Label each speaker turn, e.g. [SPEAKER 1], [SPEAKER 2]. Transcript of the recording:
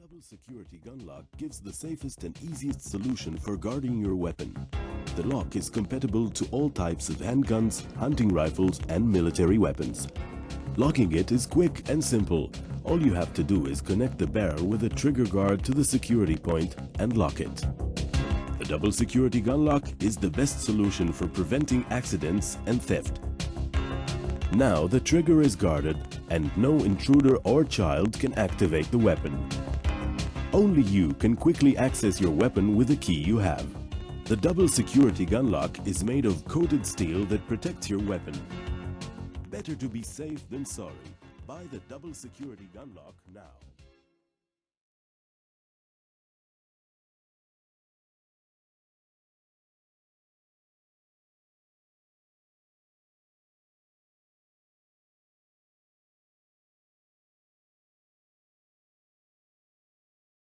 [SPEAKER 1] Double security gun lock gives the safest and easiest solution for guarding your weapon. The lock is compatible to all types of handguns, hunting rifles and military weapons. Locking it is quick and simple. All you have to do is connect the barrel with a trigger guard to the security point and lock it. The double security gun lock is the best solution for preventing accidents and theft. Now the trigger is guarded and no intruder or child can activate the weapon. Only you can quickly access your weapon with the key you have. The double security gun lock is made of coated steel that protects your weapon. Better to be safe than sorry. Buy the double security gun lock now.